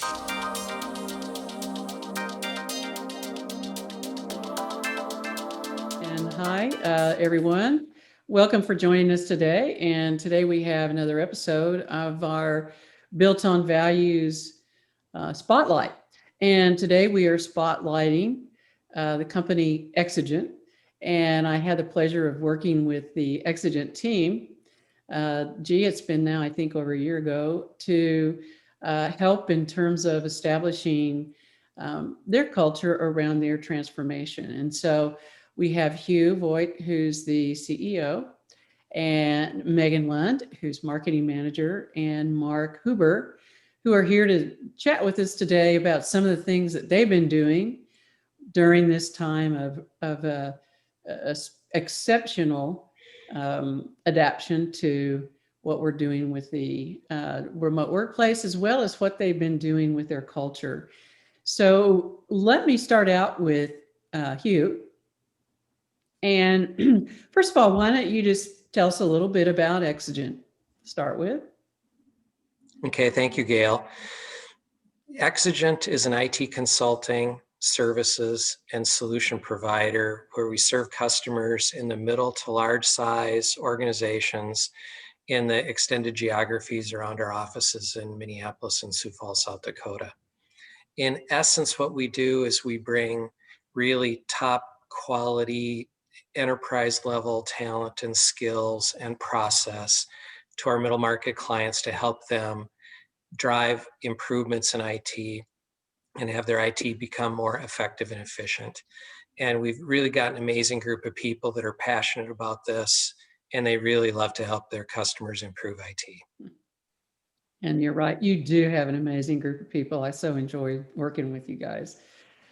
And hi, everyone. Welcome for joining us today. And today we have another episode of our Built on Values Spotlight. And today we are spotlighting the company Xigent. And I had the pleasure of working with the Xigent team. It's been now, I think, over a year ago to help in terms of establishing their culture around their transformation. And so we have Hugh Voigt, who's the CEO, and Megan Lund, who's marketing manager, and Mark Huber, who are here to chat with us today about some of the things that they've been doing during this time of exceptional adaptation to what we're doing with the remote workplace, as well as what they've been doing with their culture. So let me start out with Hugh. And first of all, why don't you just tell us a little bit about Xigent to start with? Okay, thank you, Gayle. Xigent is an IT consulting, services, and solution provider where we serve customers in the middle to large size organizations in the extended geographies around our offices in Minneapolis and Sioux Falls, South Dakota. In essence, what we do is we bring really top quality enterprise level talent and skills and process to our middle market clients to help them drive improvements in IT and have their IT become more effective and efficient. And we've really got an amazing group of people that are passionate about this, and they really love to help their customers improve IT. And you're right, you do have an amazing group of people. I so enjoy working with you guys.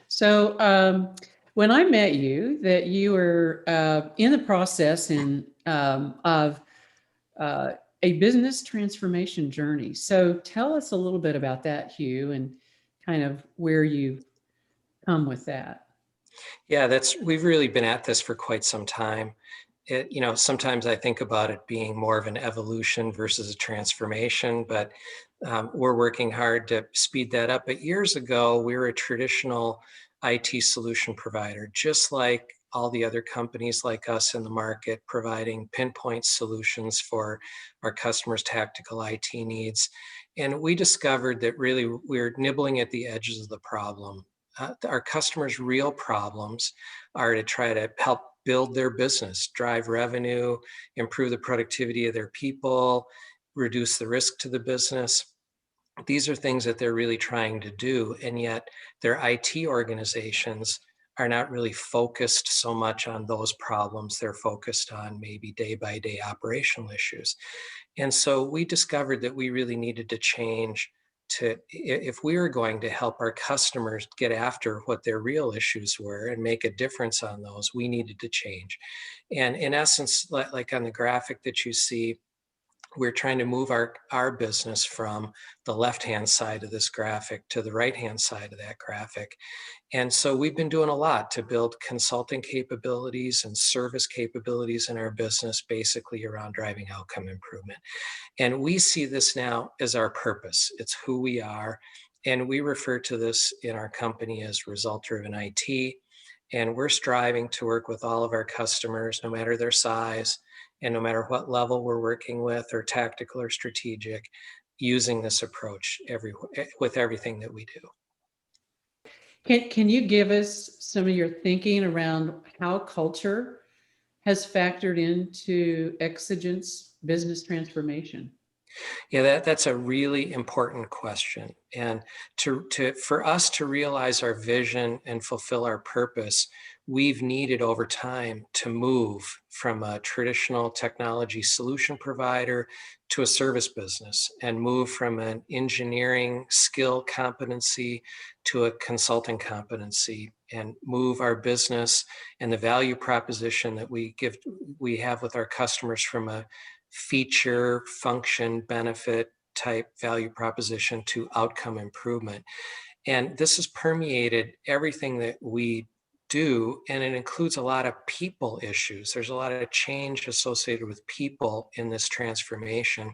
So when I met you, that you were in the process of a business transformation journey. So tell us a little bit about that, Hugh, and kind of where you've come with that. Yeah, we've really been at this for quite some time. Sometimes I think about it being more of an evolution versus a transformation, but we're working hard to speed that up. But years ago, we were a traditional IT solution provider, just like all the other companies like us in the market, providing pinpoint solutions for our customers' tactical IT needs. And we discovered that really we're nibbling at the edges of the problem. Our customers' real problems are to try to help build their business, drive revenue, improve the productivity of their people, reduce the risk to the business. These are things that they're really trying to do, and yet their IT organizations are not really focused so much on those problems. They're focused on maybe day-by-day operational issues. And so we discovered that we really needed to change if we were going to help our customers get after what their real issues were and make a difference on those, we needed to change. And in essence, like on the graphic that you see, we're trying to move our business from the left-hand side of this graphic to the right-hand side of that graphic. And so we've been doing a lot to build consulting capabilities and service capabilities in our business, basically around driving outcome improvement. And we see this now as our purpose. It's who we are. And we refer to this in our company as result-driven IT. And we're striving to work with all of our customers, no matter their size, and no matter what level we're working with, or tactical or strategic, using this approach with everything that we do. Can you give us some of your thinking around how culture has factored into Xigent's business transformation? Yeah, that's a really important question. And for us to realize our vision and fulfill our purpose, we've needed over time to move from a traditional technology solution provider to a service business, and move from an engineering skill competency to a consulting competency, and move our business and the value proposition that we have with our customers from a feature, function, benefit type value proposition to outcome improvement. And this has permeated everything that we do, and it includes a lot of people issues. There's a lot of change associated with people in this transformation.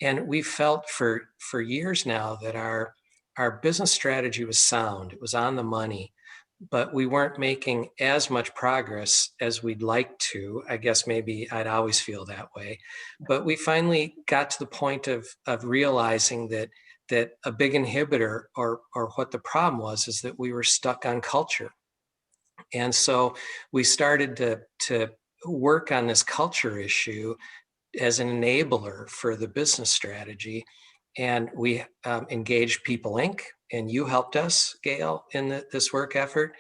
And we've felt for years now that our our business strategy was sound. It was on the money, but we weren't making as much progress as we'd like to. I guess maybe I'd always feel that way. But we finally got to the point of realizing that a big inhibitor, or what the problem was, is that we were stuck on culture. And so we started to work on this culture issue as an enabler for the business strategy. And we engaged People Ink, and you helped us, Gayle, in this work effort.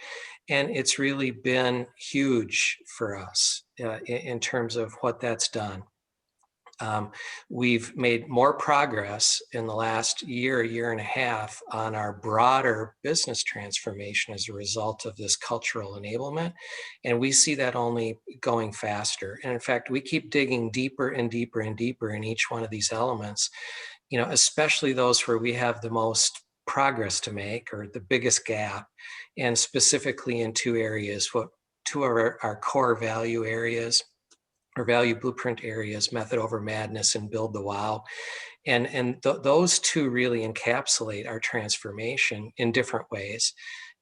And it's really been huge for us in terms of what that's done. We've made more progress in the last year and a half on our broader business transformation as a result of this cultural enablement. And we see that only going faster. And in fact, we keep digging deeper and deeper and deeper in each one of these elements, especially those where we have the most progress to make or the biggest gap, and specifically in two areas, two of our core value areas, or value blueprint areas: method over madness and build the wow. And those two really encapsulate our transformation in different ways.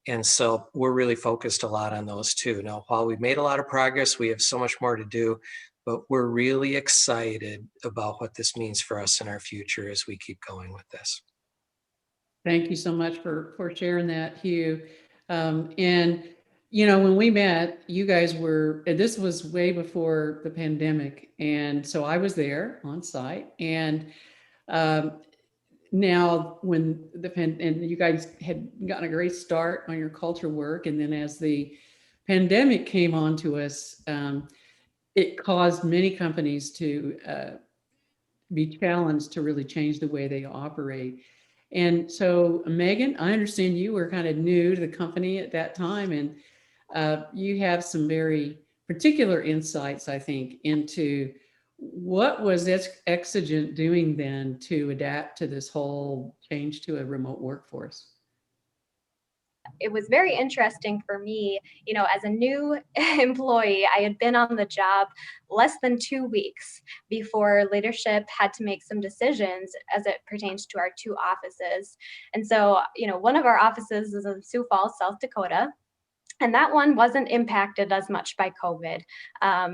And so we're really focused a lot on those two. Now, while we've made a lot of progress, we have so much more to do, but we're really excited about what this means for us in our future as we keep going with this. Thank you so much for sharing that, Hugh. And when we met, you guys were, this was way before the pandemic. And so I was there on site. And now when and you guys had gotten a great start on your culture work. And then as the pandemic came on to us, it caused many companies to be challenged to really change the way they operate. And so, Megan, I understand you were kind of new to the company at that time, and you have some very particular insights, I think, into what was Xigent doing then to adapt to this whole change to a remote workforce. It was very interesting for me, as a new employee. I had been on the job less than 2 weeks before leadership had to make some decisions as it pertains to our two offices. And so, one of our offices is in Sioux Falls, South Dakota. And that one wasn't impacted as much by COVID,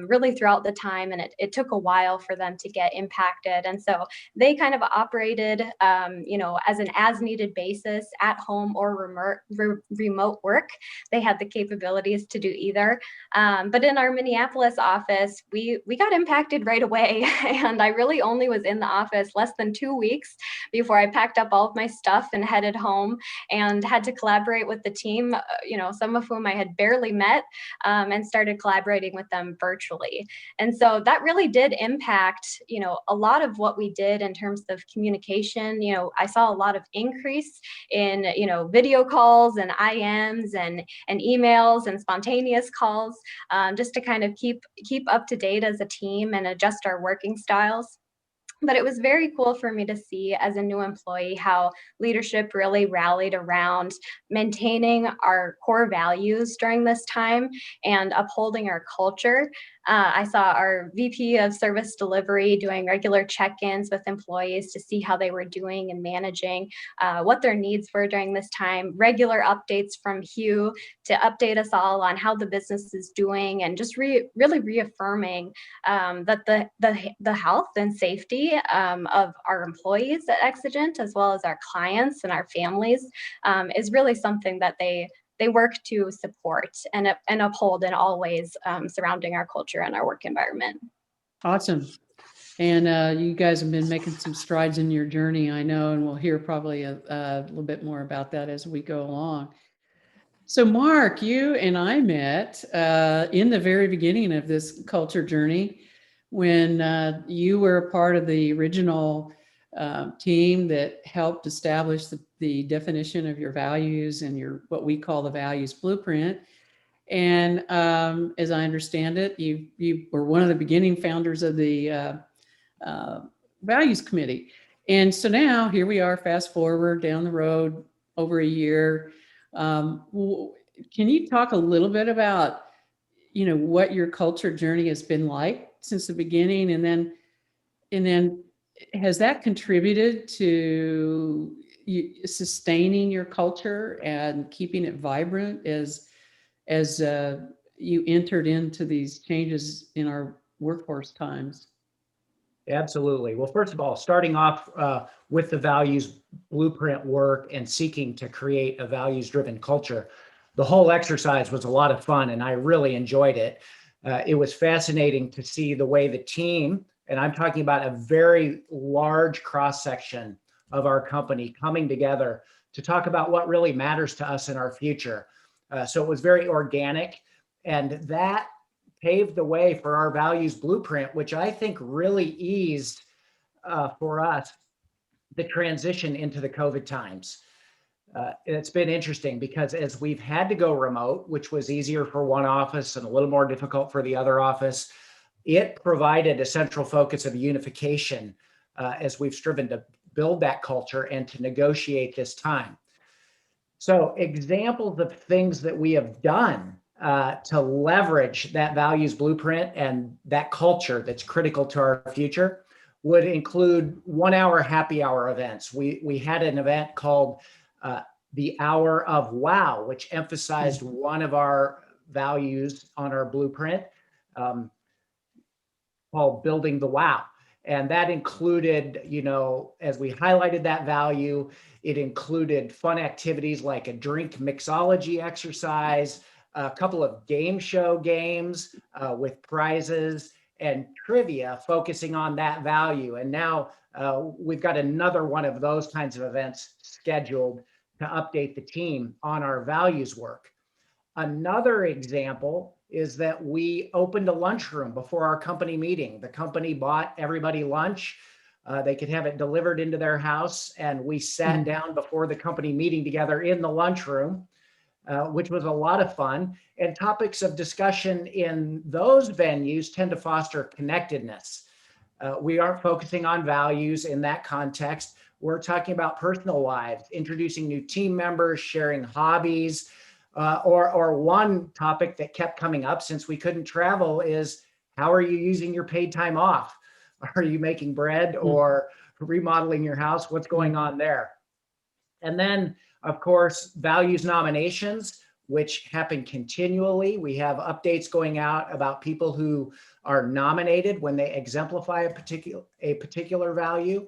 really throughout the time. And it took a while for them to get impacted. And so they kind of operated, as an as needed basis at home or remote work. They had the capabilities to do either. But in our Minneapolis office, we got impacted right away. And I really only was in the office less than 2 weeks before I packed up all of my stuff and headed home, and had to collaborate with the team, some of whom I had barely met, and started collaborating with them virtually. And so that really did impact, a lot of what we did in terms of communication. I saw a lot of increase in, video calls and IMs and emails and spontaneous calls, just to kind of keep up to date as a team and adjust our working styles. But it was very cool for me to see as a new employee how leadership really rallied around maintaining our core values during this time and upholding our culture. I saw our VP of service delivery doing regular check-ins with employees to see how they were doing and managing, what their needs were during this time, regular updates from Hugh to update us all on how the business is doing, and just really reaffirming that the health and safety of our employees at Xigent, as well as our clients and our families, is really something that they work to support and uphold in all ways, surrounding our culture and our work environment. Awesome. And you guys have been making some strides in your journey, I know, and we'll hear probably a little bit more about that as we go along. So, Mark, you and I met in the very beginning of this culture journey when you were a part of the original team that helped establish the definition of your values and what we call the values blueprint. And as I understand it, you were one of the beginning founders of the values committee. And so now here we are, fast forward down the road over a year. Can you talk a little bit about, what your culture journey has been like since the beginning, and then has that contributed to sustaining your culture and keeping it vibrant as you entered into these changes in our workforce times? Absolutely. Well, first of all, starting off with the values blueprint work and seeking to create a values-driven culture, the whole exercise was a lot of fun and I really enjoyed it. It was fascinating to see the way the team, and I'm talking about a very large cross-section of our company coming together to talk about what really matters to us in our future. So it was very organic, and that paved the way for our values blueprint, which I think really eased for us the transition into the COVID times. It's been interesting because as we've had to go remote, which was easier for one office and a little more difficult for the other office, it provided a central focus of unification as we've striven to build that culture and to negotiate this time. So examples of things that we have done to leverage that values blueprint and that culture that's critical to our future would include 1 hour happy hour events. We had an event called the Hour of Wow, which emphasized one of our values on our blueprint called Building the Wow. And that included, as we highlighted that value, it included fun activities like a drink mixology exercise, a couple of game show games with prizes, and trivia focusing on that value. And now we've got another one of those kinds of events scheduled to update the team on our values work. Another example is that we opened a lunchroom before our company meeting. The company bought everybody lunch. They could have it delivered into their house, and we sat down before the company meeting together in the lunchroom, which was a lot of fun. And topics of discussion in those venues tend to foster connectedness. We aren't focusing on values in that context. We're talking about personal lives, introducing new team members, sharing hobbies, or one topic that kept coming up since we couldn't travel is, how are you using your paid time off? Are you making bread or remodeling your house? What's going on there? And then, of course, values nominations, which happen continually. We have updates going out about people who are nominated when they exemplify a particular value.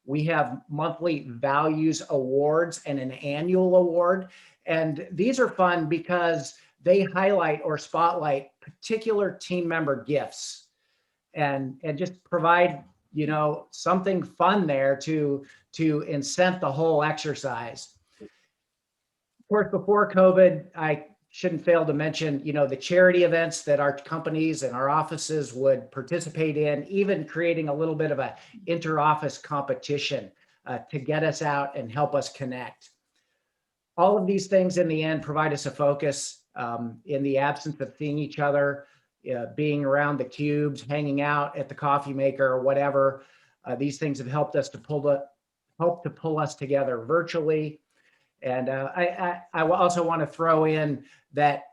We have monthly values awards and an annual award. And these are fun because they highlight or spotlight particular team member gifts and just provide, something fun there to incent the whole exercise. Of course, before COVID, I shouldn't fail to mention, the charity events that our companies and our offices would participate in, even creating a little bit of a inter-office competition to get us out and help us connect. All of these things in the end provide us a focus in the absence of seeing each other, being around the cubes, hanging out at the coffee maker or whatever. These things have helped us to pull us together virtually. And I also want to throw in that,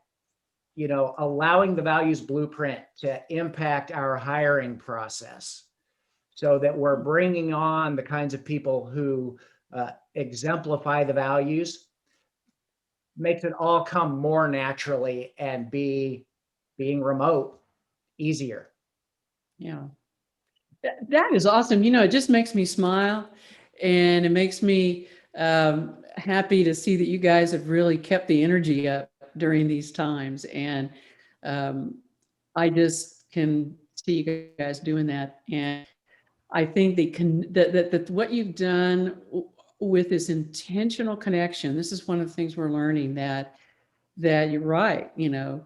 allowing the values blueprint to impact our hiring process so that we're bringing on the kinds of people who exemplify the values makes it all come more naturally and being remote easier. Yeah. That is awesome. It just makes me smile, and it makes me happy to see that you guys have really kept the energy up during these times. And I just can see you guys doing that. And I think that what you've done with this intentional connection, this is one of the things we're learning, that you're right. We no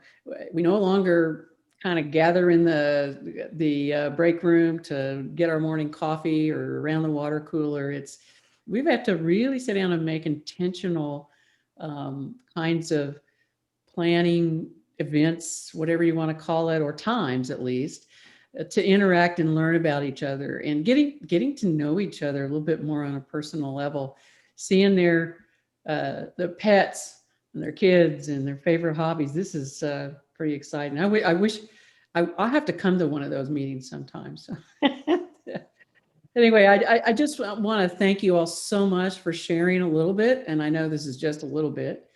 longer kind of gather in the break room to get our morning coffee or around the water cooler. We've had to really sit down and make intentional kinds of planning events, whatever you want to call it, or times at least, to interact and learn about each other and getting to know each other a little bit more on a personal level, seeing their pets and their kids and their favorite hobbies. This is pretty exciting. I wish I'll have to come to one of those meetings sometime. So Anyway, I just want to thank you all so much for sharing a little bit. And I know this is just a little bit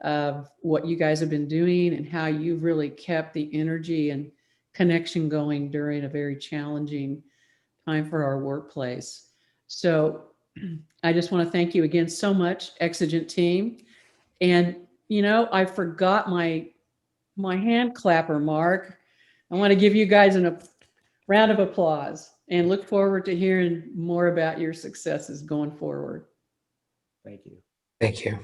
of what you guys have been doing and how you've really kept the energy and connection going during a very challenging time for our workplace. So I just want to thank you again so much, Exigent Team. And I forgot my hand clapper, Mark. I want to give you guys a round of applause and look forward to hearing more about your successes going forward. Thank you. Thank you.